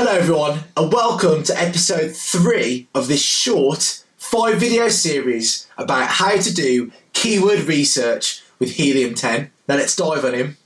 Hello everyone and welcome to episode 3 of this short 5 video series about how to do keyword research with Helium-10. Now let's dive on in.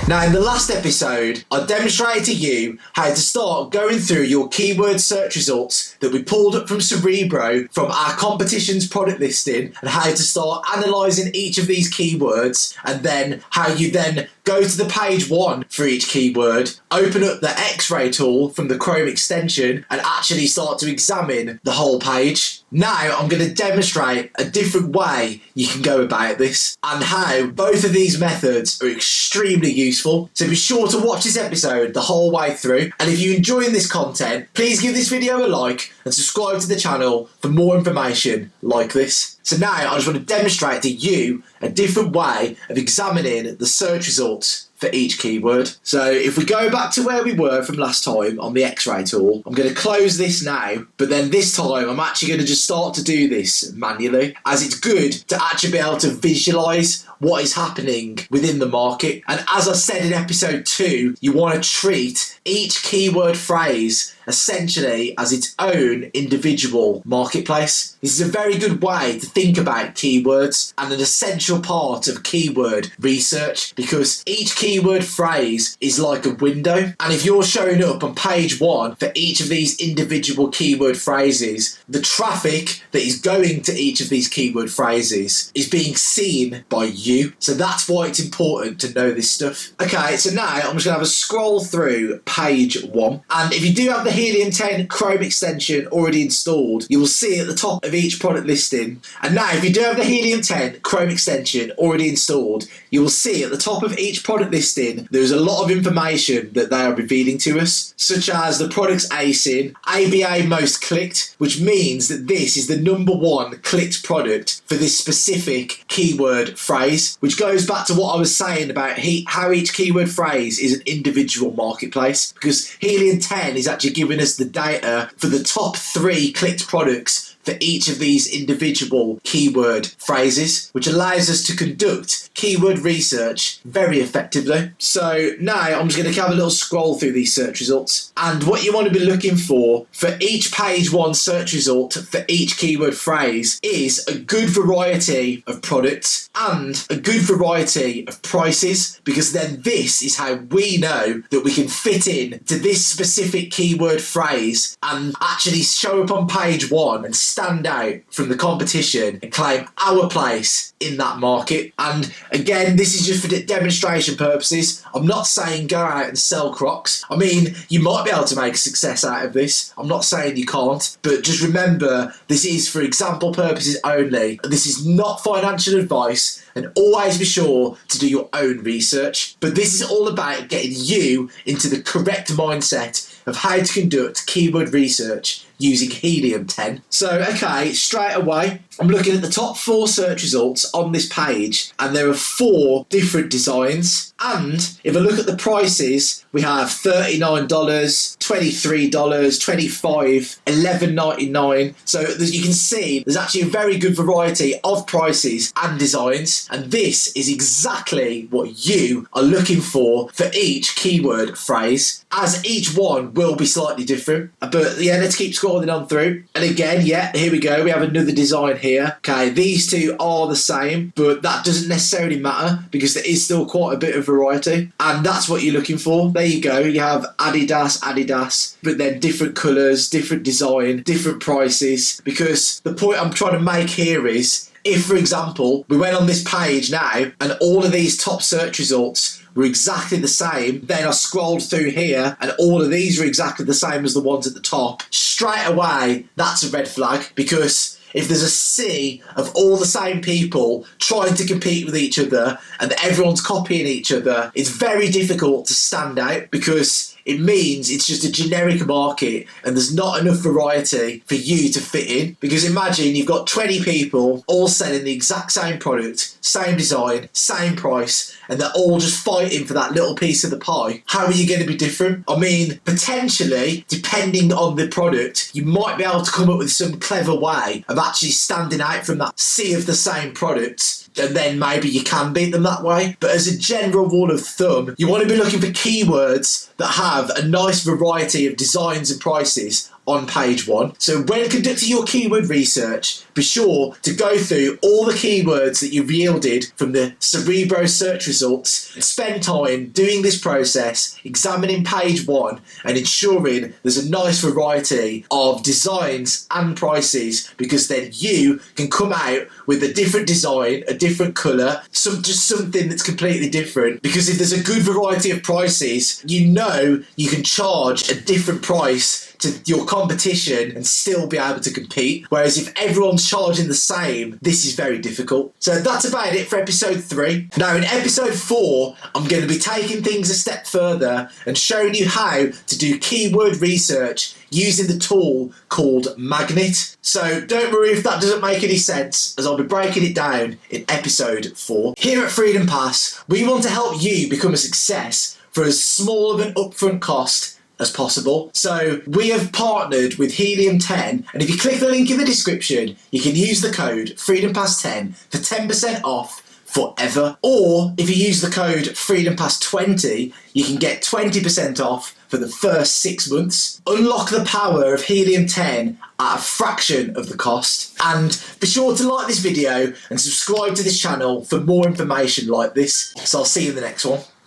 Now in the last episode, I demonstrated to you how to start going through your keyword search results that we pulled up from Cerebro from our competitions product listing and how to start analysing each of these keywords, and then how you then go to the page 1 for each keyword, open up the X-ray tool from the Chrome extension and actually start to examine the whole page. Now I'm going to demonstrate a different way you can go about this and how both of these methods are extremely useful. So be sure to watch this episode the whole way through, and if you're enjoying this content, please give this video a like and subscribe to the channel for more information like this. So now I just want to demonstrate to you a different way of examining the search results for each keyword. So if we go back to where we were from last time on the X-ray tool, I'm going to close this now, but then this time I'm actually going to just start to do this manually, as it's good to actually be able to visualize what is happening within the market. And as I said in episode 2, you want to treat each keyword phrase essentially as its own individual marketplace. This is a very good way to think about keywords and an essential part of keyword research, because each keyword phrase is like a window, and if you're showing up on page 1 for each of these individual keyword phrases, the traffic that is going to each of these keyword phrases is being seen by you. So that's why it's important to know this stuff. Okay, so now I'm just going to have a scroll through page 1, and if you do have the Helium-10 Chrome extension already installed, you will see at the top of each product listing. And now if you do have the Helium-10 Chrome extension already installed, you will see at the top of each product listing there's a lot of information that they are revealing to us, such as the product's ASIN, ABA most clicked, which means that this is the #1 clicked product for this specific keyword phrase, which goes back to what I was saying about how each keyword phrase is an individual marketplace, because Helium-10 is actually giving us the data for the top 3 clicked products for each of these individual keyword phrases, which allows us to conduct keyword research very effectively. So now I'm just going to have a little scroll through these search results, and what you want to be looking for each page 1 search result for each keyword phrase is a good variety of products and a good variety of prices, because then this is how we know that we can fit in to this specific keyword phrase and actually show up on page 1 and stand out from the competition and claim our place in that market. And again, this is just for demonstration purposes. I'm not saying go out and sell Crocs. I mean, you might be able to make a success out of this. I'm not saying you can't, but just remember, this is for example purposes only. This is not financial advice, and always be sure to do your own research. But this is all about getting you into the correct mindset of how to conduct keyword research using Helium-10. So, okay, straight away, I'm looking at the top 4 search results on this page, and there are 4 different designs. And if I look at the prices, we have $39, $23, $25, $11.99. So as you can see, there's actually a very good variety of prices and designs, and this is exactly what you are looking for each keyword phrase, as each one will be slightly different. But yeah, let's keep scrolling on through. And again, yeah, here we go. We have another design here. Okay, these 2 are the same, but that doesn't necessarily matter because there is still quite a bit of variety, and that's what you're looking for. There you go. You have Adidas, but then different colours, different design, different prices, because the point I'm trying to make here is, if for example we went on this page now and all of these top search results were exactly the same, then I scrolled through here and all of these are exactly the same as the ones at the top, straight away that's a red flag, because if there's a sea of all the same people trying to compete with each other and everyone's copying each other, it's very difficult to stand out, because it means it's just a generic market and there's not enough variety for you to fit in. Because imagine you've got 20 people all selling the exact same product, same design, same price, and they're all just fighting for that little piece of the pie. How are you going to be different? I mean, potentially, depending on the product, you might be able to come up with some clever way of actually standing out from that sea of the same products, and then maybe you can beat them that way. But as a general rule of thumb, you want to be looking for keywords that have a nice variety of designs and prices on page 1. So when conducting your keyword research, be sure to go through all the keywords that you've yielded from the Cerebro search results and spend time doing this process, examining page 1 and ensuring there's a nice variety of designs and prices, because then you can come out with a different design, a different colour, just something that's completely different. Because if there's a good variety of prices, you know you can charge a different price to your competition and still be able to compete. Whereas if everyone's charging the same, this is very difficult. So that's about it for episode 3. Now in episode 4, I'm going to be taking things a step further and showing you how to do keyword research using the tool called Magnet. So don't worry if that doesn't make any sense, as I'll be breaking it down in episode 4. Here at Freedom Pass, we want to help you become a success for as small of an upfront cost as possible. So we have partnered with Helium 10, and if you click the link in the description, you can use the code FreedomPass10 for 10% off forever. Or if you use the code FreedomPass20, you can get 20% off for the first 6 months. Unlock the power of Helium 10 at a fraction of the cost. And be sure to like this video and subscribe to this channel for more information like this. So I'll see you in the next one.